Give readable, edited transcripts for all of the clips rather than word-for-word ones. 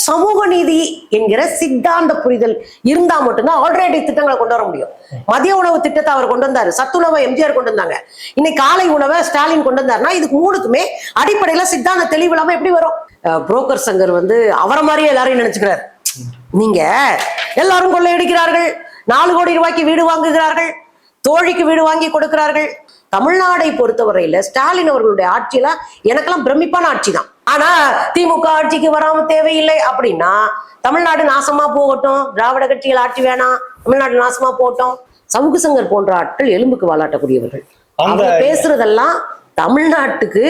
சமூக நீதி என்கிற சித்தாந்த புரிதல் இருந்தா மட்டும்தான் ஆல்ரெடி திட்டங்களை கொண்டு வர முடியும். மதிய உணவு திட்டத்தை அவர் கொண்டு வந்தாரு, சத்துணவை எம்ஜிஆர் கொண்டு வந்தாங்க, இன்னைக்கு காலை உணவை ஸ்டாலின் கொண்டு வந்தாருன்னா இதுக்கு மூணுக்குமே அடிப்படையில சித்தாந்த தெளிவு இல்லாம எப்படி வரும்? புரோக்கர் சங்கர் அவரை மாதிரியே எல்லாரையும் நினைச்சுக்கிறார். நீங்க எல்லாரும் கொள்ளையடிக்கிறார்கள், 4 கோடி ரூபாய்க்கு வீடு வாங்குகிறார்கள், தோழிக்கு வீடு வாங்கி கொடுக்கிறார்கள். தமிழ்நாடை பொறுத்தவரையில ஸ்டாலின் அவர்களுடைய ஆட்சியில எனக்கெல்லாம் பிரமிப்பான ஆட்சி தான். ஆனா திமுக ஆட்சிக்கு வராம தேவையில்லை அப்படின்னா தமிழ்நாடு நாசமா போகட்டும், திராவிட கட்சிகள் ஆட்சி வேணாம், தமிழ்நாடு நாசமா போகட்டும். சவுக்கு சங்கர் போன்ற ஆட்கள் எலும்புக்கு வாலாட்டக்கூடியவர்கள். அவங்க பேசுறதெல்லாம் தமிழ்நாட்டுக்கு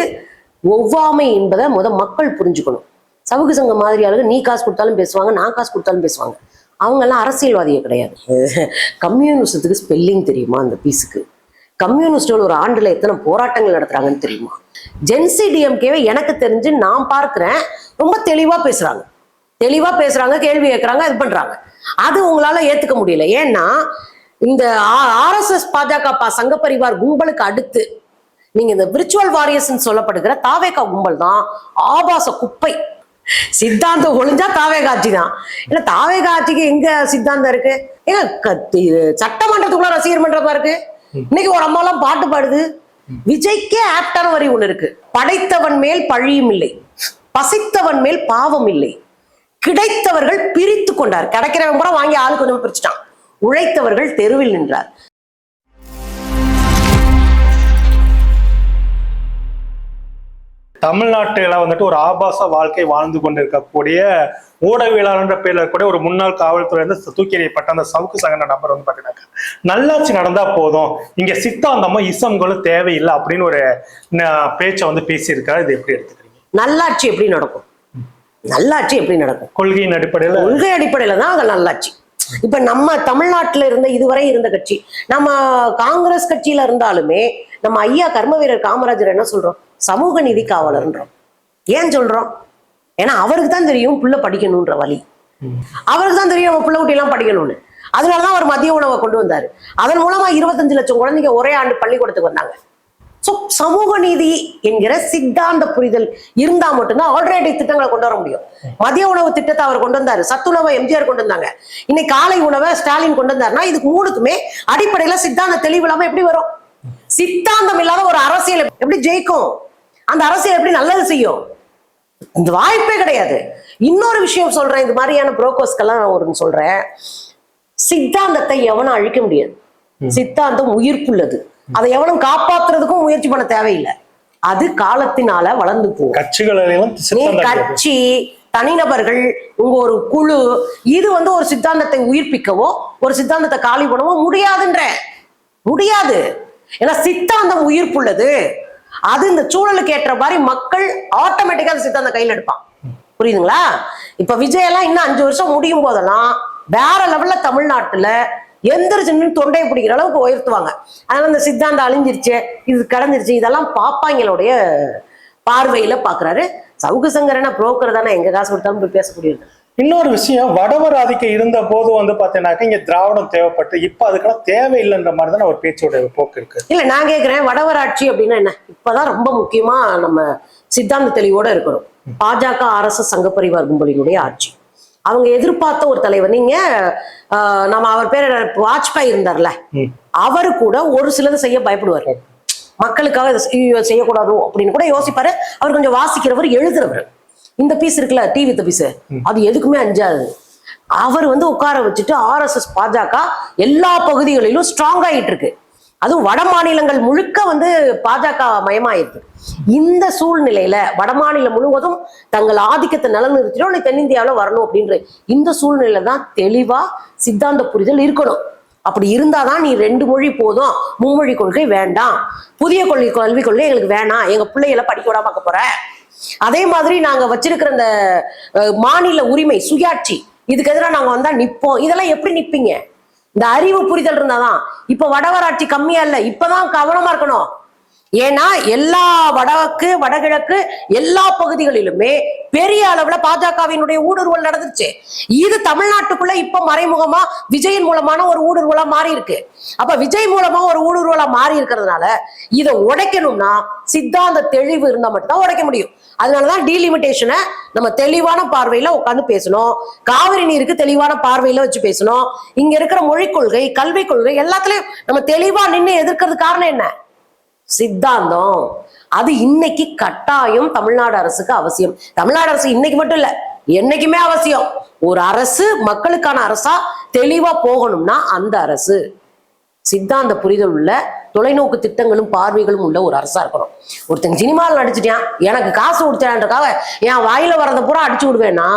ஒவ்வாமை என்பதை மக்கள் புரிஞ்சுக்கணும். சவுக்கு சங்கம் மாதிரி ஆளுங்க நீ காசு கொடுத்தாலும் பேசுவாங்க, நான் காசு கொடுத்தாலும் பேசுவாங்க. அவங்க எல்லாம் அரசியல்வாதியே கிடையாது. கம்யூனிசத்துக்கு ஸ்பெல்லிங் தெரியுமா? அந்த பீஸுக்கு கம்யூனிஸ்டோட ஒரு ஆண்டுல எத்தனை போராட்டங்கள் நடத்துறாங்கன்னு தெரியுமா? ஜென்சி டிஎம்கேவை எனக்கு தெரிஞ்சு நான் பார்க்கிறேன், ரொம்ப தெளிவா பேசுறாங்க, கேள்வி கேட்கறாங்க, இது பண்றாங்க. அது உங்களால ஏத்துக்க முடியல. ஏன்னா இந்த ஆர்எஸ்எஸ் பாஜக சங்க பரிவார் கும்பலுக்கு அடுத்து நீங்க இந்த விர்ச்சுவல் வாரியர்ஸ் சொல்லப்படுகிற தாவேகா கும்பல் தான் ஆபாச குப்பை. சித்தாந்தம் ஒழிஞ்சா தாவேகா ஆட்சி தான். இல்ல தாவேகா ஆட்சிக்கு எங்க சித்தாந்தம் இருக்கு? ஏங்க சட்டமன்றத்துக்குள்ள ரசிகர் மன்றமா இருக்கு. இன்னைக்கு ஒரு அம்மாலாம் பாட்டு பாடுது. விஜய்க்கே ஆப்டான வரி ஒண்ணு இருக்கு, படைத்தவன் மேல் பழியும் இல்லை, பசித்தவன் மேல் பாவம் இல்லை, கிடைத்தவர்கள் பிரித்து கொண்டார், கிடைக்கிறவன் கூட வாங்கி ஆளு கொஞ்சம் பிரிச்சுட்டான், உழைத்தவர்கள் தெருவில் நின்றார். தமிழ்நாட்டுல ஒரு ஆபாச வாழ்க்கை வாழ்ந்து கொண்டிருக்கக்கூடிய ஊடகவியலாளர் பேர்ல கூட ஒரு முன்னாள் காவல்துறை தூக்கி எறியப்பட்ட அந்த சவுக்கு சங்கர் நபர் பாத்தீங்கன்னாக்கா நல்லாட்சி நடந்தா போதும், இங்க சித்தாந்தமும் இசம்களும் தேவையில்லை அப்படின்னு ஒரு பேச்சை பேசியிருக்காரு. இது எப்படி எடுத்துக்கிறீங்க? நல்லாட்சி எப்படி நடக்கும்? நல்லாட்சி எப்படி நடக்கும்? கொள்கை அடிப்படையில தான் அது நல்லாட்சி. இப்ப நம்ம தமிழ்நாட்டுல இருந்த இதுவரை இருந்த கட்சி, நம்ம காங்கிரஸ் கட்சியில இருந்தாலுமே நம்ம ஐயா கர்ம வீரர் காமராஜர் என்ன சொல்றோம்? சமூக நீதி காவலர்ன்றோம். ஏன் சொல்றோம்? ஏன்னா அவருக்கு தான் தெரியும் புள்ள படிக்கணும்ன்ற வழி, அவருக்கு தான் தெரியும் நம்ம புள்ள குட்டி எல்லாம் படிக்கணும்னு. அதனாலதான் அவர் மதிய உணவை கொண்டு வந்தாரு. அதன் மூலமா 25 லட்சம் குழந்தைங்க ஒரே ஆண்டு பள்ளிக்கூடத்துக்கு வந்தாங்க. சோ சமூக நீதி என்கிற சித்தாந்த புரிதல் இருந்தா மட்டும்தான் ஆல்ரெடி திட்டங்களை கொண்டு வர முடியும். மதிய உணவு திட்டத்தை அவர் கொண்டு வந்தாரு, சத்துணவை எம்ஜிஆர் கொண்டு வந்தாங்க, இன்னைக்கு காலை உணவை ஸ்டாலின் கொண்டு வந்தாருன்னா இதுக்கு மூணுக்குமே அடிப்படையில சித்தாந்த தெளிவு இல்லாம எப்படி வரும்? சித்தாந்தம் இல்லாத ஒரு அரசியல் எப்படி ஜெயிக்கும்? அந்த அரசியல் எப்படி நல்லது செய்யும்? இந்த வாய்ப்பே கிடையாது. இன்னொரு விஷயம் சொல்றேன், இது மாதிரியான புரோக்கர்ஸ்கெல்லாம் நான் ஒரு சொல்றேன், சித்தாந்தத்தை எவனும் அழிக்க முடியாது. சித்தாந்தம் உயிர்ப்புள்ளது, அதை எவனும் காப்பாத்துறதுக்கும் முயற்சி பண்ண தேவையில்லை. அது காலத்தினால வளர்ந்து போகும். கட்சி, தனிநபர்கள், உங்க ஒரு குழு, இது ஒரு சித்தாந்தத்தை உயிர்ப்பிக்கவோ ஒரு சித்தாந்தத்தை காலி பண்ணவோ முடியாது. ஏன்னா சித்தாந்தம் உயிர்ப்புள்ளது. அது இந்த சூழலுக்கு ஏற்ற மாதிரி மக்கள் ஆட்டோமேட்டிக்கா அந்த சித்தாந்தம் கையில் எடுப்பான். புரியுதுங்களா? இப்ப விஜய் எல்லாம் இன்னும் 5 வருஷம் முடியும் போதெல்லாம் வேற லெவல்ல தமிழ்நாட்டுல எந்திரிச்சு தொண்டையை பிடிக்கிற அளவுக்கு உயர்த்துவாங்க. அதனால இந்த சித்தாந்தம் அழிஞ்சிருச்சு, இது கடந்துருச்சு, இதெல்லாம் பாப்பாங்களுடைய பார்வையில பாக்குறாரு. சவுக்கு சங்கர் என்ன புரோக்கர் தானே, எங்க காசு கொடுத்தாலும் போய் பேசக்கூடியது. இன்னொரு விஷயம், வடவர் ஆதிக்கம் இருந்த போது பாத்தீங்கன்னாக்க இங்க திராவிடம் தேவைப்பட்டு இப்ப அதுக்கெல்லாம் தேவையில்லைன்ற மாதிரி தான் ஒரு பேச்சோட போக்கு இருக்கு. இல்ல நான் கேட்கிறேன், வடவர் ஆட்சி அப்படின்னா என்ன? இப்பதான் ரொம்ப முக்கியமா நம்ம சித்தாந்த தெளிவோட இருக்கணும். பாஜக ஆர்எஸ்எஸ் சங்க பரிவார் கும்பலினுடைய ஆட்சி. அவங்க எதிர்பார்த்த ஒரு தலைவர். நீங்க நம்ம அவர் பேர் வாஜ்பாய் இருந்தார்ல, அவரு கூட ஒரு சிலது செய்ய பயப்படுவார். மக்களுக்காக செய்யக்கூடாதோ அப்படின்னு கூட யோசிப்பாரு. அவர் கொஞ்சம் வாசிக்கிறவர், எழுதுறவர். இந்த பீஸ் இருக்குல்ல, டிவி பீஸ், அது எதுக்குமே அஞ்சாது. அவர் உட்கார வச்சுட்டு ஆர்எஸ்எஸ் பாஜக எல்லா பகுதிகளிலும் ஸ்ட்ராங் ஆயிட்டு இருக்கு. அதுவும் வட மாநிலங்கள் முழுக்க பாஜக மயமாயிருக்கு. இந்த சூழ்நிலையில வட மாநிலம் முழுவதும் தங்கள் ஆதிக்கத்தை நிலநிறுத்திடும், தென்னிந்தியாவில வரணும் அப்படின்ற இந்த சூழ்நிலை தான் தெளிவா சித்தாந்த புரிதல் இருக்கணும். அப்படி இருந்தாதான் நீ 2 மொழி போதும், மும்மொழி கொள்கை வேண்டாம், புதிய கல்விக் கொள்கை எங்களுக்கு வேணாம், எங்க பிள்ளைகளை படிக்க விடாம பார்க்க போற. அதே மாதிரி நாங்க வச்சிருக்கிற இந்த மாநில உரிமை சுயாட்சி, இதுக்கு எதிராக நாங்க வந்தா நிப்போம். இதெல்லாம் எப்படி நிப்பீங்க? இந்த அறிவு புரிதல் இருந்தாதான். இப்ப வடவராட்சி கம்மியா இல்ல, இப்பதான் கவனமா இருக்கணும். ஏன்னா எல்லா வடக்கு வடகிழக்கு எல்லா பகுதிகளிலுமே பெரிய அளவுல பாஜகவினுடைய ஊடுருவல் நடந்துருச்சு. இது தமிழ்நாட்டுக்குள்ள இப்ப மறைமுகமா விஜயின் மூலமான ஒரு ஊடுருவலா மாறி இருக்கு. அப்ப விஜய் மூலமா ஒரு ஊடுருவலா மாறி இருக்கிறதுனால இதை உடைக்கணும்னா சித்தாந்த தெளிவு இருந்தா மட்டும்தான் உடைக்க முடியும். அதனாலதான் டீலிமிட்டேஷனை நம்ம தெளிவான பார்வையில உட்காந்து பேசணும். காவிரி நீருக்கு தெளிவான பார்வையில வச்சு பேசணும். இங்க இருக்கிற மொழிக் கொள்கை, கல்விக் கொள்கை எல்லாத்துலயும் நம்ம தெளிவா நின்று எதிர்க்கிறது காரணம் என்ன? சித்தாந்தம். அது இன்னைக்கு கட்டாயம் தமிழ்நாடு அரசுக்கு அவசியம். தமிழ்நாடு அரசு இன்னைக்கு மட்டும் இல்ல, என்னைக்குமே அவசியம். ஒரு அரசு மக்களுக்கான அரசா தெளிவா போகணும்னா அந்த அரசு சித்தாந்த புரிதல் உள்ள, தொலைநோக்கு திட்டங்களும் பார்வைகளும் உள்ள ஒரு அரசா இருக்கணும். ஒருத்தங்க சினிமாவில் நடிச்சுட்டான், எனக்கு காசு கொடுத்தான்றக்காக என் வாயில வரத பூரா அடிச்சு விடுவேன்னா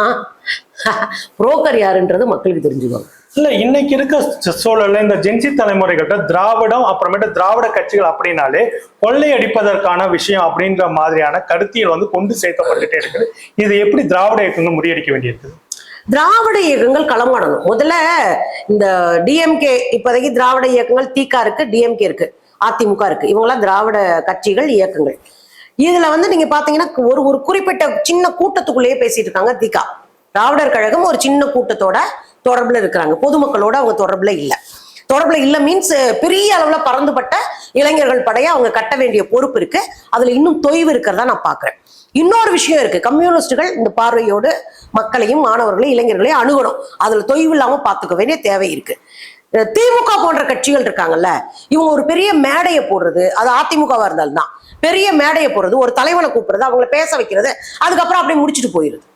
புரோக்கர் யாருன்றது மக்களுக்கு தெரிஞ்சுக்கணும். இல்ல, இன்னைக்கு இருக்க சூழல்ல இந்த ஜென்சி தலைமுறைகிட்ட திராவிடம் அப்புறமேட்டு திராவிட கட்சிகள் அப்படின்னாலே கொள்ளையடிப்பதற்கான விஷயம் அப்படின்ற மாதிரியான கருத்தியல் வந்து கொண்டு சேர்க்கப்பட்டுட்டே இருக்குது. இது எப்படி திராவிட இயக்கங்கள் முறியடிக்க வேண்டியிருக்கு? திராவிட இயக்கங்கள் களம் காணணும். முதல்ல இந்த டிஎம்கே, இப்போதைக்கு திராவிட இயக்கங்கள் திக இருக்கு, டிஎம்கே இருக்கு, அதிமுக இருக்கு. இவங்கெல்லாம் திராவிட கட்சிகள், இயக்கங்கள். இதுல வந்து நீங்க பாத்தீங்கன்னா ஒரு குறிப்பிட்ட சின்ன கூட்டத்துக்குள்ளேயே பேசிட்டு இருக்காங்க. திக, திராவிடர் கழகம் ஒரு சின்ன கூட்டத்தோட தொடர்புல இருக்கிறாங்க. பொதுமக்களோட அவங்க தொடர்புல இல்ல மீன்ஸ் பெரிய அளவுல பறந்துபட்ட இளைஞர்கள் படையை அவங்க கட்ட வேண்டிய பொறுப்பு இருக்கு. அதுல இன்னும் தொய்வு இருக்கிறதா நான் பாக்குறேன். இன்னொரு விஷயம் இருக்கு, கம்யூனிஸ்டுகள் இந்த பார்வையோடு மக்களையும் மாணவர்களையும் இளைஞர்களையும் அணுகணும். அதுல தொய்வு இல்லாம பாத்துக்க வேண்டிய தேவை இருக்கு. திமுக போன்ற கட்சிகள் இருக்காங்கல்ல, இவங்க ஒரு பெரிய மேடையை போடுறது, அது அதிமுகவா இருந்தாலும் தான், பெரிய மேடையை போடுறது, ஒரு தலைவனை கூப்பிடுறது, அவங்கள பேச வைக்கிறது, அதுக்கப்புறம் அப்படியே முடிச்சுட்டு போயிருது.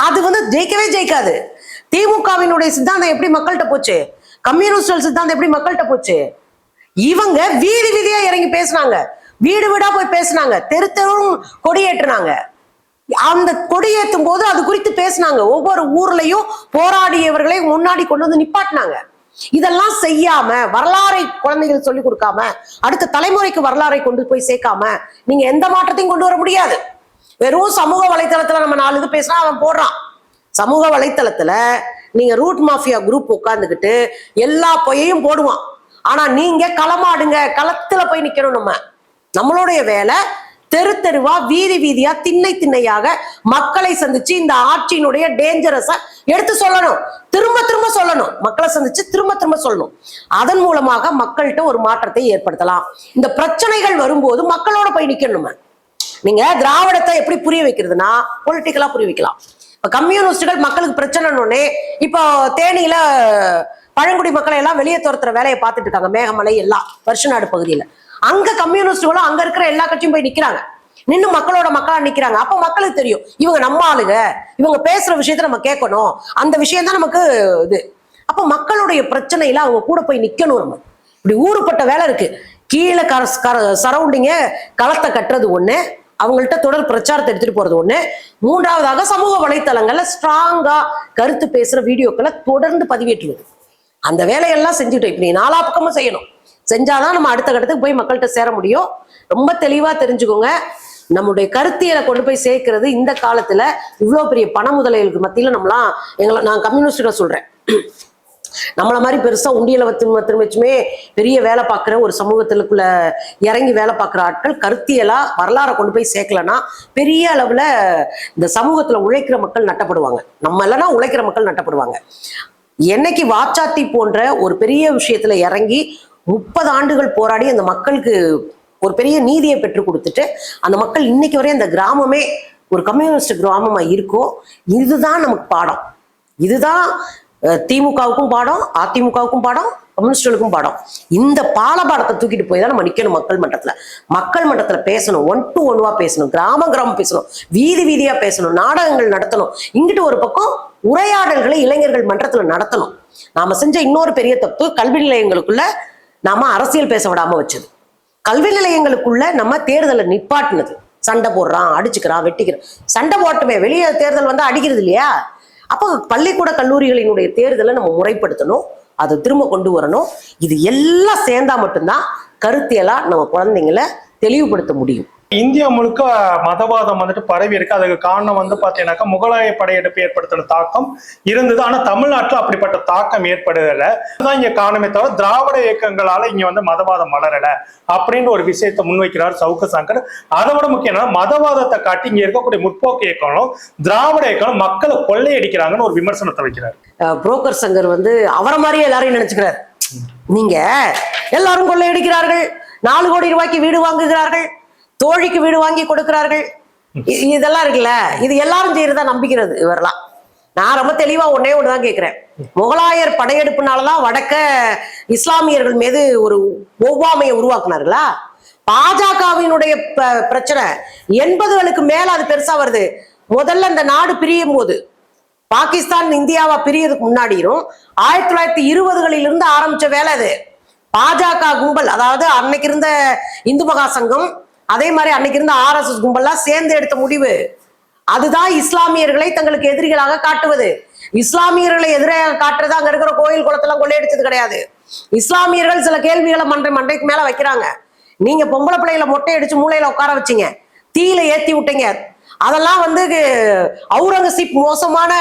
அது வந்து ஜெயிக்கவே ஜெயிக்காது. திமுகவினுடைய சித்தாந்தம் எப்படி மக்கள்கிட்ட போச்சு? கம்யூனிஸ்ட் சித்தாந்தம் எப்படி மக்கள்கிட்ட போச்சு? இவங்க வீதி வீதியா இறங்கி பேசினாங்க, வீடு வீடா போய் பேசினாங்க, தெரு தெருவும் கொடியேற்றினாங்க. அந்த கொடியேற்றும் போது அது குறித்து பேசினாங்க. ஒவ்வொரு ஊர்லயும் போராடியவர்களை முன்னாடி கொண்டு வந்து நிப்பாட்டினாங்க. இதெல்லாம் செய்யாம, வரலாறை குழந்தைகள் சொல்லி கொடுக்காம, அடுத்த தலைமுறைக்கு வரலாறை கொண்டு போய் சேர்க்காம நீங்க எந்த மாற்றத்தையும் கொண்டு வர முடியாது. வெறும் சமூக வலைத்தளத்துல நம்ம 4 இது பேசினா அவன் போடுறான். சமூக வலைத்தளத்துல நீங்க ரூட் மாஃபியா குரூப் உட்கார்ந்துக்கிட்டு எல்லா பொய்யையும் போடுவான். ஆனா நீங்க களமாடுங்க, களத்துல போய் நிக்கணும். நம்மளுடைய வேலை தெரு தெருவா, வீதி வீதியா, திண்ணை திண்ணையாக மக்களை சந்திச்சு இந்த ஆட்சியினுடைய டேஞ்சரஸ எடுத்து சொல்லணும், திரும்ப திரும்ப சொல்லணும். மக்களை சந்திச்சு திரும்ப திரும்ப சொல்லணும். அதன் மூலமாக மக்கள்கிட்ட ஒரு மாற்றத்தை ஏற்படுத்தலாம். இந்த பிரச்சனைகள் வரும்போது மக்களோட போய் நிக்கணும். நீங்க திராவிடத்தை எப்படி புரிய வைக்கிறதுனா பொலிட்டிக்கலா புரிய வைக்கலாம். இப்ப கம்யூனிஸ்டுகள் மக்களுக்கு பிரச்சனைன்னு இப்போ தேனியில பழங்குடி மக்களை எல்லாம் வெளியே துரத்துற வேலையை பார்த்துட்டு இருக்காங்க. மேகமலை எல்லாம் வருஷநாடு பகுதியில அங்க கம்யூனிஸ்டுகளும் அங்க இருக்கிற எல்லா கட்சியும் போய் நிக்கிறாங்க, நின்று மக்களோட மக்களா நிக்கிறாங்க. அப்ப மக்களுக்கு தெரியும் இவங்க நம்ம ஆளுங்க, இவங்க பேசுற விஷயத்த நம்ம கேட்கணும், அந்த விஷயம் தான் நமக்கு இது. அப்ப மக்களுடைய பிரச்சனையில அவங்க கூட போய் நிக்கணும். நம்ம இப்படி ஊருப்பட்ட வேலை இருக்கு. கீழே சரௌண்டிங்க களத்தை கட்டுறது ஒண்ணு, அவங்கள்ட்ட தொடர் பிரச்சாரத்தை எடுத்துட்டு போறது ஒண்ணு, மூன்றாவதாக சமூக வலைத்தளங்கள்ல ஸ்ட்ராங்கா கருத்து பேசுற வீடியோக்களை தொடர்ந்து பதிவேற்றுவது. அந்த வேலையெல்லாம் செஞ்சுட்டோம். இப்படி 4 பக்கமும் செய்யணும். செஞ்சாதான் நம்ம அடுத்த கட்டத்துக்கு போய் மக்கள்கிட்ட சேர முடியும். ரொம்ப தெளிவா தெரிஞ்சுக்கோங்க, நம்முடைய கருத்தியலை கொண்டு போய் சேர்க்கிறது இந்த காலத்துல இவ்வளவு பெரிய பண முதலைகளுக்கு மத்தியில நான் கம்யூனிஸ்டுகளை சொல்றேன், நம்மள மாதிரி பெருசா உண்டியல வச்சுமே பெரிய வேலை பார்க்குற ஒரு சமூகத்துக்குள்ள இறங்கி வேலை பார்க்குற ஆட்கள் கருத்தியலா வரலாறை கொண்டு போய் சேர்க்கலன்னா பெரிய அளவுல இந்த சமூகத்துல உழைக்கிற மக்கள் நட்டப்படுவாங்க. நம்ம இல்லைன்னா உழைக்கிற மக்கள் நட்டப்படுவாங்க. என்னைக்கு வாச்சாத்தி போன்ற ஒரு பெரிய விஷயத்துல இறங்கி 30 ஆண்டுகள் போராடி அந்த மக்களுக்கு ஒரு பெரிய நீதியை பெற்றுக் கொடுத்துட்டு அந்த மக்கள் இன்னைக்கு வரையும் அந்த கிராமமே ஒரு கம்யூனிஸ்ட் கிராமமா இருக்கோ, இதுதான் நமக்கு பாடம். இதுதான் திமுகவுக்கும் பாடம், அதிமுகவுக்கும் பாடம், கம்யூனிஸ்டுகளுக்கும் பாடம். இந்த பாடத்தை தூக்கிட்டு போய் தான் நம்ம நிக்கணும் மக்கள் மன்றத்துல. மக்கள் மன்றத்துல பேசணும், 1 to 1 பேசணும், கிராமம் பேசணும், வீதி வீதியா பேசணும், நாடகங்கள் நடத்தணும். இங்கிட்டு ஒரு பக்கம் உரையாடல்களை இளைஞர்கள் மன்றத்துல நடத்தணும். நாம செஞ்ச இன்னொரு பெரிய தப்பு, கல்வி நிலையங்களுக்குள்ள நாம அரசியல் பேச விடாம வச்சது. கல்வி நிலையங்களுக்குள்ள நம்ம தேர்தலை நிப்பாட்டினது. சண்டை போடுறான், அடிச்சுக்கிறான், வெட்டிக்கிறான். சண்டை போட்டுமே வெளியே தேர்தல் வந்தா அடிக்கிறது இல்லையா? அப்போ பள்ளிக்கூட கல்லூரிகளினுடைய தேர்தலை நம்ம முறைப்படுத்தணும், அதை திரும்ப கொண்டு வரணும். இது எல்லாம் சேர்ந்தா மட்டும்தான் கருத்தியலா நம்ம குழந்தைங்களை தெளிவுபடுத்த முடியும். இந்தியா முழுக்க மதவாதம் வந்துட்டு பரவி இருக்கு. அதுக்கு காரணம் வந்து பாத்தீங்கன்னாக்கா முகலாய படையெடுப்பு ஏற்படுத்தின தாக்கம் இருந்தது. ஆனா தமிழ்நாட்டுல அப்படிப்பட்ட தாக்கம் ஏற்படுதல. அதுதான் இங்க காரணமே தவிர திராவிட இயக்கங்களால இங்க வந்து மதவாதம் வளரல அப்படின்னு ஒரு விஷயத்தை முன்வைக்கிறார் சவுக்கு சங்கர். அதை விட முக்கியம் மதவாதத்தை காட்டி இங்க இருக்கக்கூடிய முற்போக்கு இயக்கங்களும் திராவிட இயக்கம் மக்களை கொள்ளையடிக்கிறாங்கன்னு ஒரு விமர்சனத்தை வைக்கிறார். புரோக்கர் சங்கர் வந்து அவரை மாதிரியே எல்லாரையும் நினைச்சுக்கிறார். நீங்க எல்லாரும் கொள்ளையடிக்கிறார்கள், 4 கோடி ரூபாய்க்கு வீடு வாங்குகிறார்கள், தோழிக்கு வீடு வாங்கி கொடுக்கிறார்கள், இதெல்லாம் இருக்குல்ல, இது எல்லாரும் செய்யறதா நம்பிக்கிறது இவரெல்லாம். நான் ரொம்ப தெளிவா ஒண்ணுதான் கேட்கிறேன். முகலாயர் படையெடுப்புனாலதான் வடக்க இஸ்லாமியர்கள் மீது ஒரு ஒவ்வாமையை உருவாக்குனார்களா? பாஜகவினுடைய பிரச்சனை 80களுக்கு மேல அது பெருசா வருது. முதல்ல இந்த நாடு பிரியும் போது பாகிஸ்தான் இந்தியாவா பிரியறதுக்கு முன்னாடியும் 1920களில் இருந்து ஆரம்பிச்ச வேலை அது. பாஜக கும்பல், அதாவது அன்னைக்கு இருந்த இந்து மகா சங்கம், அதே மாதிரி அன்னைக்கு இருந்த RSS கும்பல்லாம் சேர்ந்து எடுத்த முடிவு. அதுதான் இஸ்லாமியர்களை தங்களுக்கு எதிரிகளாக காட்டுவது. இஸ்லாமியர்களை எதிராக காட்டுறது அங்க இருக்கிற கோயில் குளத்தெல்லாம் கொள்ளையடிச்சது கிடையாது. இஸ்லாமியர்கள் சில கேள்விகளை மண்டைக்கு மேல வைக்கிறாங்க. நீங்க பொம்பளை பிள்ளைகளை மொட்டை அடிச்சு மூளையில உட்கார வச்சீங்க, தீயில ஏத்தி விட்டீங்க. அதெல்லாம் வந்து அவுரங்கசீப் மோசமான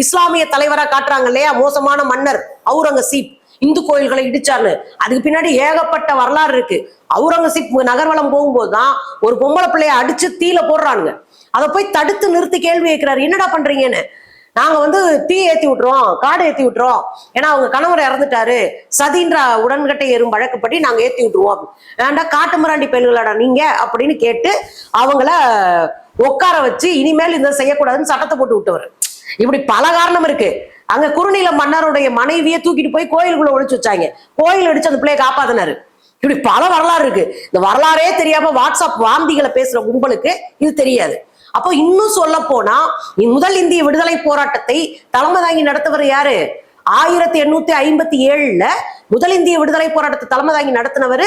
இஸ்லாமிய தலைவரா காட்டுறாங்க இல்லையா? மோசமான மன்னர் அவுரங்கசீப் இந்து கோயில்களை இடிச்சாரு. அதுக்கு பின்னாடி ஏகப்பட்ட வரலாறு இருக்கு. அவுரங்கசீப் நகர்வலம் போகும்போதுதான் ஒரு பொம்பளை பிள்ளைய அடிச்சு தீல போடுறானுங்க. அதை போய் தடுத்து நிறுத்தி கேள்வி கேட்கிறாரு, என்னடா பண்றீங்கன்னு. நாங்க வந்து தீ ஏத்தி விட்டுறோம், காடு ஏத்தி விட்டுறோம், ஏன்னா அவங்க கணவர் இறந்துட்டாரு, சதின்ற உடன்கட்டை ஏறும் வழக்கப்படி நாங்க ஏத்தி விட்டுருவோம், ஏன்டா காட்டு மிராண்டி பெண்களாடா நீங்க அப்படின்னு கேட்டு அவங்கள உட்கார வச்சு இனிமேல் இதை செய்யக்கூடாதுன்னு சட்டத்தை போட்டு விட்டவர். இப்படி பல காரணம் இருக்கு. அங்க குறுநில மன்னருடைய மனைவியை தூக்கிட்டு போய் கோயிலுக்குள்ள ஒழிச்சு வச்சாங்க, கோயில் அடிச்சு அந்த பிள்ளைய காப்பாத்தினாரு. இப்படி பல வரலாறு இருக்கு. இந்த வரலாறே தெரியாம வாட்ஸ்அப் வாந்திகளை பேசுற கும்பலுக்கு இது தெரியாது. அப்போ இன்னும் சொல்ல போனா முதல் இந்திய விடுதலை போராட்டத்தை தலைமை தாங்கி நடத்தவர் யாரு? 1857 முதல் இந்திய விடுதலை போராட்டத்தை தலைமை தாங்கி நடத்தினவர்